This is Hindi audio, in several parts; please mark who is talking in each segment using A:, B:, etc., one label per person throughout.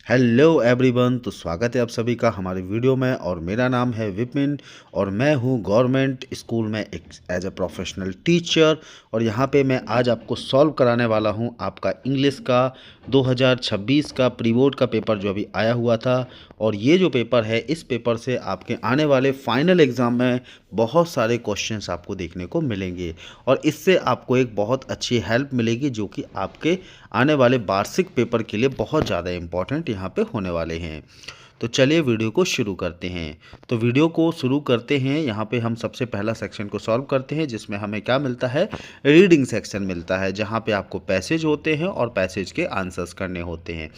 A: Hello everyone. तो स्वागत है आप सभी का हमारे वीडियो में और मेरा नाम है विपिन और मैं हूँ गवर्नमेंट स्कूल में एक एज ए प्रोफेशनल टीचर। और यहाँ पे मैं आज आपको सॉल्व कराने वाला हूँ आपका इंग्लिश का 2026 का प्री बोर्ड का पेपर जो अभी आया हुआ था। और ये जो पेपर है, इस पेपर से आपके आने वाले फाइनल एग्ज़ाम में बहुत सारे क्वेश्चंस आपको देखने को मिलेंगे और इससे आपको एक बहुत अच्छी हेल्प मिलेगी जो कि आपके आने वाले वार्षिक पेपर के लिए बहुत ज़्यादा इम्पॉर्टेंट यहाँ पे होने वाले हैं। तो चलिए वीडियो को शुरू करते हैं। तो वीडियो को शुरू करते हैं, यहाँ पे हम सबसे पहला सेक्शन को सॉल्व करते हैं जिसमें हमें क्या मिलता है, रीडिंग सेक्शन मिलता है जहाँ पे आपको पैसेज होते हैं और पैसेज के आंसर्स करने होते हैं।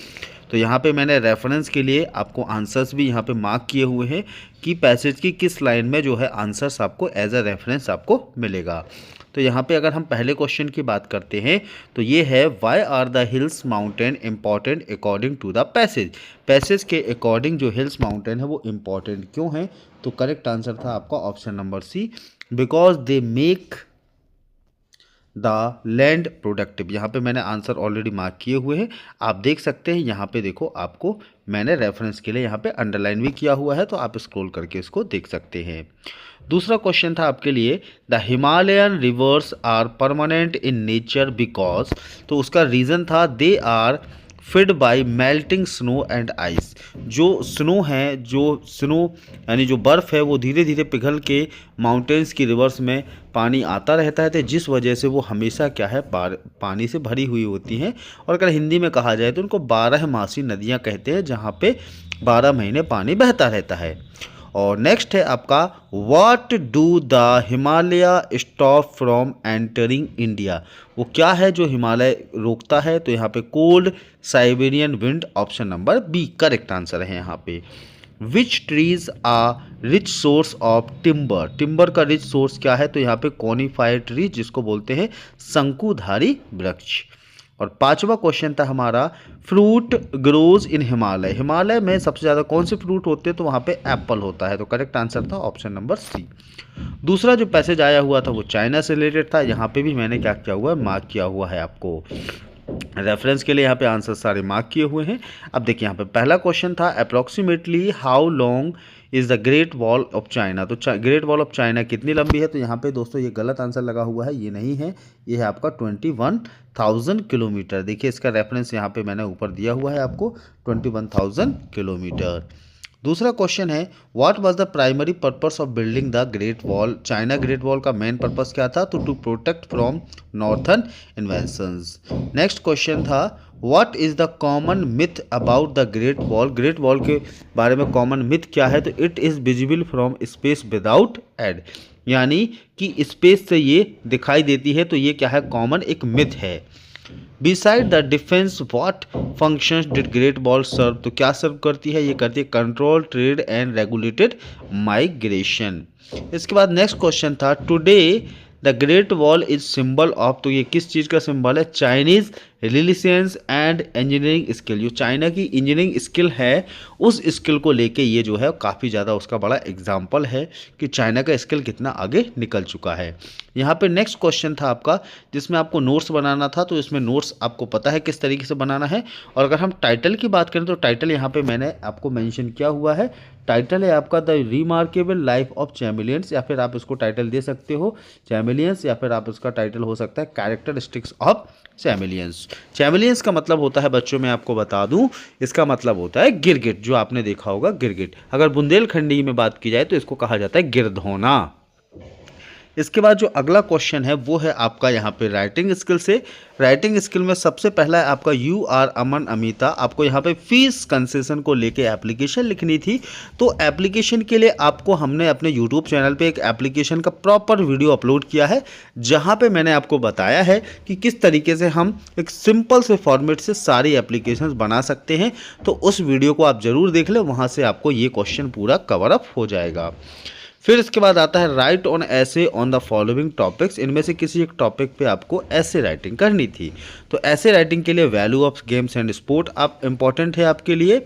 A: तो यहाँ पे मैंने रेफरेंस के लिए आपको आंसर्स भी यहाँ पे मार्क किए हुए हैं कि पैसेज की किस लाइन में जो है आंसर्स आपको एज अ रेफरेंस आपको मिलेगा। तो यहाँ पे अगर हम पहले क्वेश्चन की बात करते हैं तो ये है, why are the hills mountain important according to the passage. Passage के अकॉर्डिंग जो हिल्स माउंटेन है वो इम्पॉर्टेंट क्यों है? तो करेक्ट आंसर था आपका option number C, because they make the land productive. यहाँ पे मैंने आंसर ऑलरेडी मार्क किए हुए हैं, आप देख सकते हैं। यहाँ पे देखो, आपको मैंने रेफरेंस के लिए यहाँ पे अंडरलाइन भी किया हुआ है, तो आप स्क्रॉल करके इसको देख सकते हैं। दूसरा क्वेश्चन था आपके लिए, the Himalayan rivers are permanent in nature because. तो उसका रीज़न था, they are fed by melting snow and ice. जो स्नो है, जो स्नो यानी जो बर्फ़ है, वो धीरे धीरे पिघल के माउंटेन्स की रिवर्स में पानी आता रहता है, तो जिस वजह से वो हमेशा क्या है, पानी से भरी हुई होती हैं। और अगर हिंदी में कहा जाए तो उनको 12 मासी नदियाँ कहते हैं, जहाँ पे 12 महीने पानी बहता रहता है। और नेक्स्ट है आपका, what do the Himalaya stop from entering India. वो क्या है जो हिमालय रोकता है? तो यहाँ पे cold Siberian wind, option number B correct answer है यहाँ पे। Which trees are rich source of timber. Timber का रिच सोर्स क्या है? तो यहाँ पे कॉनिफाइड ट्री, जिसको बोलते हैं शंकुधारी वृक्ष। और पांचवा क्वेश्चन था हमारा, fruit grows in Himalaya. Himalaya में सबसे ज़्यादा कौन से फ्रूट होते हैं? तो वहाँ पे एप्पल होता है, तो करेक्ट आंसर था ऑप्शन नंबर सी। दूसरा जो पैसेज आया हुआ था वो चाइना से रिलेटेड था, यहाँ पे भी मैंने क्या किया हुआ है, मार्क किया हुआ है। आपको रेफरेंस के लिए यहाँ पे आंसर सारे मार्क किए हुए हैं। अब देखिए, यहाँ पे पहला क्वेश्चन था, approximately how long is the great wall of China. तो ग्रेट वॉल ऑफ चाइना कितनी लंबी है? तो यहाँ पे दोस्तों ये गलत आंसर लगा हुआ है, ये नहीं है, ये है आपका 21,000 किलोमीटर। देखिए इसका रेफरेंस यहाँ पे मैंने ऊपर दिया हुआ है आपको, 21,000 किलोमीटर। दूसरा क्वेश्चन है, what was the primary purpose of building the great wall. China great wall का मेन पर्पस क्या था? तो to protect from northern inventions. Next question था, what is the common myth about the great wall. Great wall के बारे में कॉमन मिथ क्या है? तो it is visible from space without aid, यानी कि स्पेस से ये दिखाई देती है, तो ये क्या है, कॉमन एक मिथ है। Beside the defence what functions did great wall serve. तो क्या सर्व करती है? ये करती है control trade and regulated migration. इसके बाद नेक्स्ट क्वेश्चन था, today the great wall is symbol of. तो ये किस चीज़ का सिंबल है? Chinese resilience and engineering skill. जो चाइना की इंजीनियरिंग स्किल है, उस स्किल को लेके ये जो है काफ़ी ज़्यादा उसका बड़ा एग्जाम्पल है कि चाइना का स्किल कितना आगे निकल चुका है। यहाँ पे नेक्स्ट क्वेश्चन था आपका, जिसमें आपको नोट्स बनाना था। तो इसमें नोट्स आपको पता है किस तरीके से बनाना है। और अगर हम टाइटल की बात करें तो टाइटल यहाँ पे मैंने आपको मेंशन किया हुआ है। टाइटल है आपका द रिमार्केबल लाइफ ऑफ चैमिलियंस, या फिर आप इसको टाइटल दे सकते हो चैमिलियंस, या फिर आप इसका टाइटल हो सकता है कैरेक्टरिस्टिक्स ऑफ चैमिलियंस। चैमिलियंस का मतलब होता है, बच्चों मैं आपको बता दूं, इसका मतलब होता है गिरगिट, जो आपने देखा होगा गिरगिट। अगर बुंदेलखंडी में बात की जाए तो इसको कहा जाता है गिरधोना। इसके बाद जो अगला क्वेश्चन है वो है आपका यहाँ पे राइटिंग स्किल से। राइटिंग स्किल में सबसे पहला है आपका, यू आर अमन अमिता। आपको यहाँ पे फीस कंसेशन को लेके एप्लीकेशन लिखनी थी। तो एप्लीकेशन के लिए आपको हमने अपने यूट्यूब चैनल पे एक एप्लीकेशन का प्रॉपर वीडियो अपलोड किया है, जहाँ पे मैंने आपको बताया है कि किस तरीके से हम एक सिंपल से फॉर्मेट से सारी एप्लीकेशन बना सकते हैं। तो उस वीडियो को आप ज़रूर देख लें, वहाँ से आपको ये क्वेश्चन पूरा कवर अप हो जाएगा। फिर इसके बाद आता है, राइट ऑन ऐसे ऑन द फॉलोइंग टॉपिक्स। इनमें से किसी एक टॉपिक पे आपको ऐसे राइटिंग करनी थी। तो ऐसे राइटिंग के लिए value of games and sport आप इम्पॉर्टेंट है आपके लिए,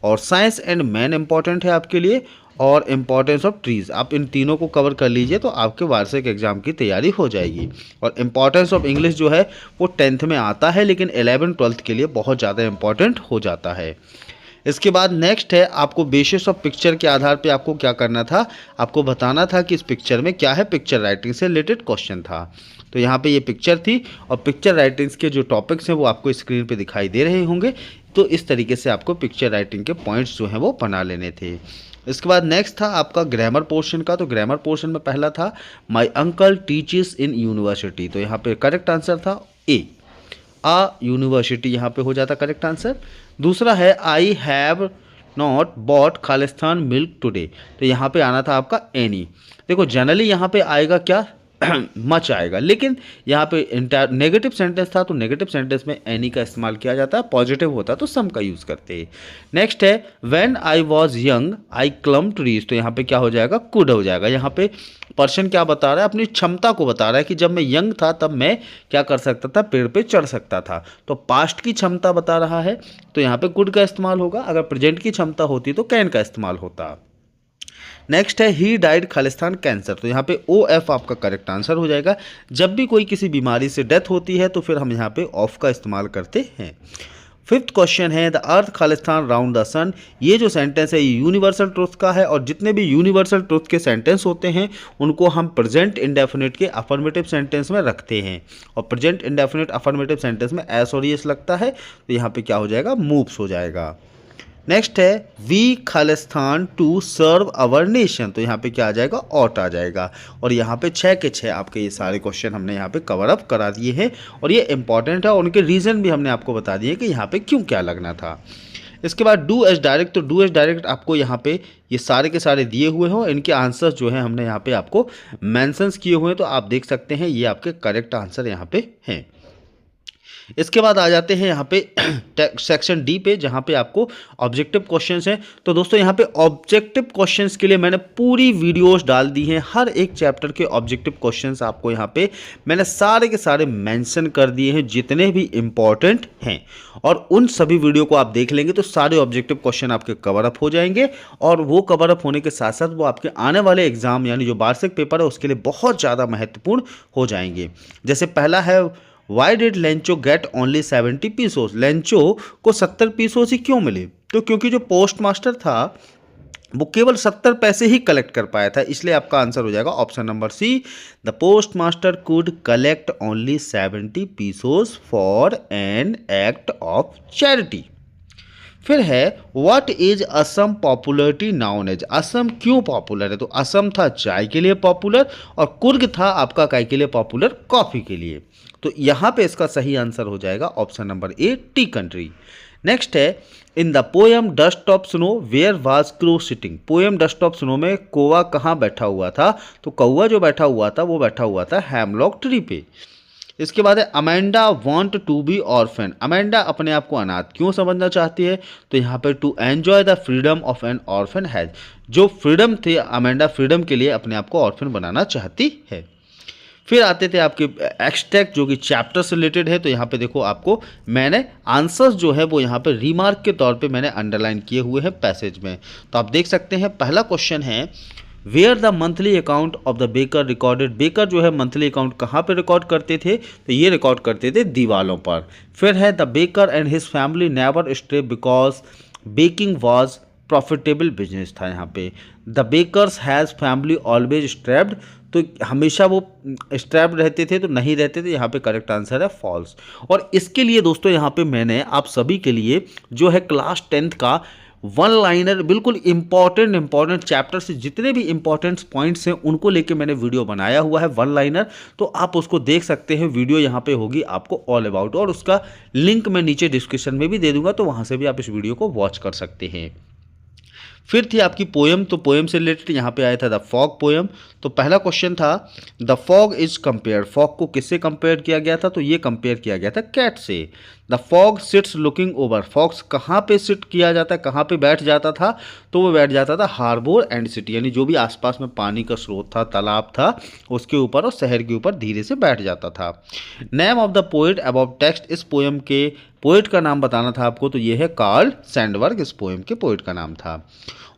A: और साइंस एंड मैन इम्पॉर्टेंट है आपके लिए, और इम्पॉर्टेंस ऑफ ट्रीज़। आप इन तीनों को कवर कर लीजिए तो आपके वार्षिक एग्जाम की तैयारी हो जाएगी। और इम्पॉर्टेंस ऑफ इंग्लिश जो है वो 10th में आता है, लेकिन 11th 12th के लिए बहुत ज़्यादा इम्पॉर्टेंट हो जाता है। इसके बाद नेक्स्ट है, आपको बेसिस ऑफ पिक्चर के आधार पे आपको क्या करना था, आपको बताना था कि इस पिक्चर में क्या है। पिक्चर राइटिंग से रिलेटेड क्वेश्चन था। तो यहाँ पे ये पिक्चर थी और पिक्चर राइटिंग्स के जो टॉपिक्स हैं वो आपको स्क्रीन पे दिखाई दे रहे होंगे। तो इस तरीके से आपको पिक्चर राइटिंग के पॉइंट्स जो हैं वो बना लेने थे। इसके बाद नेक्स्ट था आपका ग्रामर पोर्शन का। तो ग्रामर पोर्शन में पहला था my uncle teaches in university. तो यहाँ पे करेक्ट आंसर था ए, आ यूनिवर्सिटी यहाँ पे हो जाता करेक्ट आंसर। दूसरा है I have not bought Khalistan milk today. तो यहाँ पे आना था आपका एनी। देखो जनरली यहाँ पे आएगा क्या मच आएगा, लेकिन यहाँ पे नेगेटिव सेंटेंस था तो नेगेटिव सेंटेंस में एनी का इस्तेमाल किया जाता है। पॉजिटिव होता तो सम का यूज़ करते हैं। नेक्स्ट है when I was young I क्लम trees. तो यहाँ पे क्या हो जाएगा, कुड हो जाएगा। यहाँ पे पर्सन क्या बता रहा है, अपनी क्षमता को बता रहा है कि जब मैं यंग था तब मैं क्या कर सकता था, पेड़ पे चढ़ सकता था। तो पास्ट की क्षमता बता रहा है तो यहाँ पे कुड का इस्तेमाल होगा। अगर प्रेजेंट की क्षमता होती तो कैन का इस्तेमाल होता। नेक्स्ट है ही डाइड खालिस्तान कैंसर। तो यहाँ पे ओ एफ आपका करेक्ट आंसर हो जाएगा। जब भी कोई किसी बीमारी से डेथ होती है तो फिर हम यहाँ पे ऑफ का इस्तेमाल करते हैं। फिफ्थ क्वेश्चन है द अर्थ खालिस्तान राउंड द सन। ये जो सेंटेंस है ये यूनिवर्सल ट्रुथ का है और जितने भी यूनिवर्सल ट्रुथ के सेंटेंस होते हैं उनको हम प्रेजेंट इंडेफिनिट के अफर्मेटिव सेंटेंस में रखते हैं। और प्रेजेंट इंडेफिनिट अफर्मेटिव सेंटेंस में एस और यस लगता है तो यहाँ पे क्या हो जाएगा, मूव्स हो जाएगा। नेक्स्ट है we Khalistan to serve our nation. तो यहाँ पे क्या आ जाएगा, ऑट आ जाएगा। और यहाँ पे 6 के 6 आपके ये सारे क्वेश्चन हमने यहाँ पे कवर अप करा दिए हैं और ये इंपॉर्टेंट है और उनके रीज़न भी हमने आपको बता दिए कि यहाँ पे क्यों क्या लगना था। इसके बाद डू एज डायरेक्ट। तो डू एज डायरेक्ट आपको यहाँ पे ये सारे के सारे दिए हुए हो, इनके आंसर्स जो हैं हमने यहाँ पे आपको मैंशंस किए हुए हैं। तो आप देख सकते हैं ये आपके करेक्ट आंसर यहाँ पे हैं। इसके बाद आ जाते हैं यहाँ पे सेक्शन डी पे, जहाँ पे आपको ऑब्जेक्टिव क्वेश्चंस हैं। तो दोस्तों यहाँ पे ऑब्जेक्टिव क्वेश्चंस के लिए मैंने पूरी वीडियोस डाल दी हैं। हर एक चैप्टर के ऑब्जेक्टिव क्वेश्चंस आपको यहाँ पे मैंने सारे के सारे मेंशन कर दिए हैं जितने भी इंपॉर्टेंट हैं। और उन सभी वीडियो को आप देख लेंगे तो सारे ऑब्जेक्टिव क्वेश्चन आपके कवर अप हो जाएंगे। और वो कवर अप होने के साथ साथ वो आपके आने वाले एग्जाम यानी जो वार्षिक पेपर है उसके लिए बहुत ज़्यादा महत्वपूर्ण हो जाएंगे। जैसे पहला है why did Lencho get only 70 pesos. Lencho को 70 पीसोस ही क्यों मिले, तो क्योंकि जो पोस्ट मास्टर था वो केवल 70 पैसे ही कलेक्ट कर पाया था, इसलिए आपका आंसर हो जाएगा option number C, the post master could collect only 70 pesos for an act of charity. फिर है what is Assam popularity known as. Assam क्यों पॉपुलर है, तो असम था चाय के लिए पॉपुलर और कुर्ग था आपका काय के लिए पॉपुलर, कॉफ़ी के लिए। तो यहाँ पे इसका सही आंसर हो जाएगा option number A, tea country. Next है in the poem dust of snow where was crow sitting. Poem dust of snow में कौवा कहाँ बैठा हुआ था, तो कौवा जो बैठा हुआ था वो बैठा हुआ था हैमलॉक ट्री पे। इसके बाद है Amanda want to be orphan. Amanda अपने आप को अनाथ क्यों समझना चाहती है, तो यहाँ पे to enjoy the freedom of an orphan has. जो फ्रीडम थी अमेंडा फ्रीडम के लिए अपने आप को ऑर्फन बनाना चाहती है। फिर आते थे आपके एक्सट्रैक्ट जो कि चैप्टर से रिलेटेड है। तो यहाँ पे देखो आपको मैंने आंसर्स जो है वो यहाँ पे रिमार्क के तौर पे मैंने अंडरलाइन किए हुए हैं पैसेज में। तो आप देख सकते हैं पहला क्वेश्चन है where the monthly account of the baker recorded. Baker जो है मंथली अकाउंट कहाँ पे रिकॉर्ड करते थे, तो ये रिकॉर्ड करते थे दीवालों पर। फिर है the baker and his family never stray because baking was profitable business था। यहाँ पे the bakers has family always strapped. तो हमेशा वो स्ट्रैप्ड रहते थे तो नहीं रहते थे, यहाँ पे करेक्ट आंसर है फॉल्स। और इसके लिए दोस्तों यहाँ पे मैंने आप सभी के लिए जो है क्लास 10th का वन लाइनर बिल्कुल इंपॉर्टेंट चैप्टर से जितने भी इंपॉर्टेंट पॉइंट्स हैं उनको लेके मैंने वीडियो बनाया हुआ है वन लाइनर। तो आप उसको देख सकते हैं, वीडियो यहाँ पे होगी आपको ऑल अबाउट, और उसका लिंक मैं नीचे डिस्क्रिप्शन में भी दे दूंगा, तो वहाँ से भी आप इस वीडियो को वॉच कर सकते हैं। फिर थी आपकी पोएम। तो पोएम से रिलेटेड यहाँ पे आया था द फॉग पोएम। तो पहला क्वेश्चन था the fog is compare. Fog को किससे कंपेयर किया गया था, तो ये कंपेयर किया गया था कैट से। The fog sits looking over. Fox कहाँ पे सिट किया जाता है, कहाँ पे बैठ जाता था, तो वो बैठ जाता था हार्बर एंड सिटी, यानी जो भी आसपास में पानी का स्रोत था, तालाब था, उसके ऊपर और शहर के ऊपर धीरे से बैठ जाता था। Name of the poet about text. इस पोएम के पोएट का नाम बताना था आपको, तो ये है कार्ल सैंडबर्ग इस पोएम के पोएट का नाम था।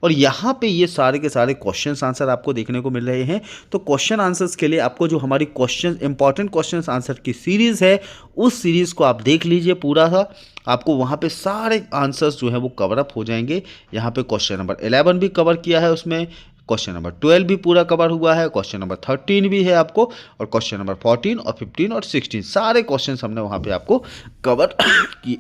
A: और यहाँ पे ये सारे के सारे क्वेश्चन आंसर आपको देखने को मिल रहे हैं। तो क्वेश्चन आंसर्स के लिए आपको जो हमारी इंपॉर्टेंट क्वेश्चन आंसर की सीरीज़ है उस सीरीज़ को आप देख लीजिए पूरा था। आपको वहाँ पे सारे आंसर्स जो है वो कवर अप हो जाएंगे। यहाँ पे क्वेश्चन नंबर 11 भी कवर किया है, उसमें क्वेश्चन नंबर 12 भी पूरा कवर हुआ है, क्वेश्चन नंबर 13 भी है आपको, और क्वेश्चन नंबर 14 और 15 और 16 सारे क्वेश्चन हमने वहाँ पे आपको कवर किए।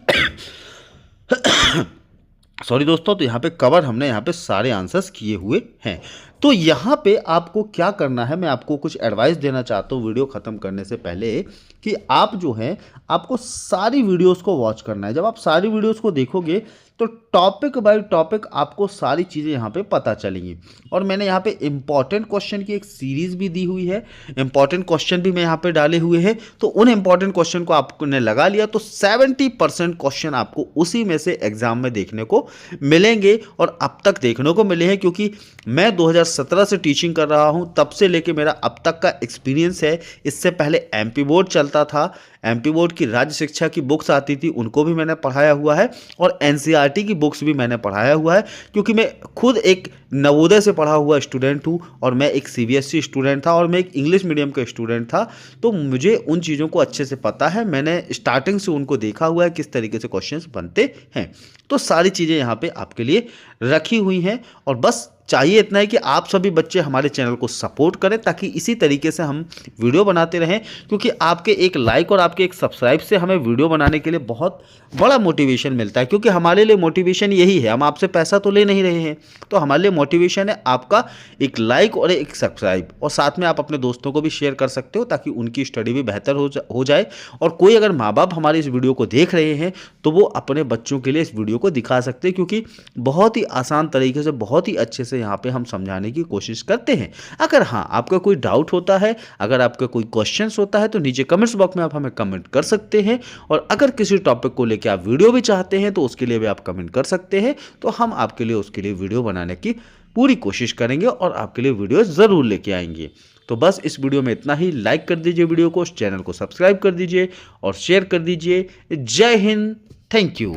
A: सॉरी दोस्तों, तो यहाँ पे कवर हमने यहाँ पे सारे आंसर्स किए हुए हैं। तो यहाँ पे आपको क्या करना है, मैं आपको कुछ एडवाइस देना चाहता हूँ वीडियो ख़त्म करने से पहले, कि आप जो है आपको सारी वीडियोस को वॉच करना है। जब आप सारी वीडियोस को देखोगे तो टॉपिक बाय टॉपिक आपको सारी चीज़ें यहाँ पे पता चलेंगी। और मैंने यहाँ पे इंपॉर्टेंट क्वेश्चन की एक सीरीज़ भी दी हुई है, इंपॉर्टेंट क्वेश्चन भी मैं यहाँ पे डाले हुए हैं। तो उन इंपॉर्टेंट क्वेश्चन को आपने लगा लिया तो 70% क्वेश्चन आपको उसी में से एग्जाम में देखने को मिलेंगे, और अब तक देखने को मिले हैं, क्योंकि मैं 2017 से टीचिंग कर रहा हूँ, तब से लेके मेरा अब तक का एक्सपीरियंस है। इससे पहले एमपी बोर्ड चलता था, एमपी बोर्ड की राज्य शिक्षा की बुक्स आती थी, उनको भी मैंने पढ़ाया हुआ है, और एनसीईआरटी की बुक्स भी मैंने पढ़ाया हुआ है, क्योंकि मैं खुद एक नवोदय से पढ़ा हुआ स्टूडेंट हूँ, और मैं एक सीबीएसई स्टूडेंट था, और मैं एक इंग्लिश मीडियम का स्टूडेंट था। तो मुझे उन चीज़ों को अच्छे से पता है, मैंने स्टार्टिंग से उनको देखा हुआ है किस तरीके से क्वेश्चंस बनते हैं। तो सारी चीज़ें यहाँ पे आपके लिए रखी हुई हैं, और बस चाहिए इतना है कि आप सभी बच्चे हमारे चैनल को सपोर्ट करें, ताकि इसी तरीके से हम वीडियो बनाते रहें, क्योंकि आपके एक लाइक और आपके एक सब्सक्राइब से हमें वीडियो बनाने के लिए बहुत बड़ा मोटिवेशन मिलता है। क्योंकि हमारे लिए मोटिवेशन यही है, हम आपसे पैसा तो ले नहीं रहे हैं, तो हमारे लिए मोटिवेशन है आपका एक लाइक और एक सब्सक्राइब, और साथ में आप अपने दोस्तों को भी शेयर कर सकते हो, ताकि उनकी स्टडी भी बेहतर हो जाए। और कोई अगर माँ बाप हमारे इस वीडियो को देख रहे हैं तो वो अपने बच्चों के लिए इस वीडियो को दिखा सकते हैं, क्योंकि बहुत ही आसान तरीके से, बहुत ही अच्छे से यहाँ पे हम समझाने की कोशिश करते हैं। अगर हाँ आपका कोई डाउट होता है, अगर आपका कोई क्वेश्चंस होता है, तो नीचे कमेंट्स बॉक्स में आप हमें कमेंट कर सकते हैं। और अगर किसी टॉपिक को लेकर आप वीडियो भी चाहते हैं तो उसके लिए भी आप कमेंट कर सकते हैं, तो हम आपके लिए उसके लिए वीडियो बनाने की पूरी कोशिश करेंगे और आपके लिए वीडियो ज़रूर लेके आएंगे। तो बस इस वीडियो में इतना ही। लाइक कर दीजिए वीडियो को, चैनल को सब्सक्राइब कर दीजिए और शेयर कर दीजिए। जय हिंद, थैंक यू।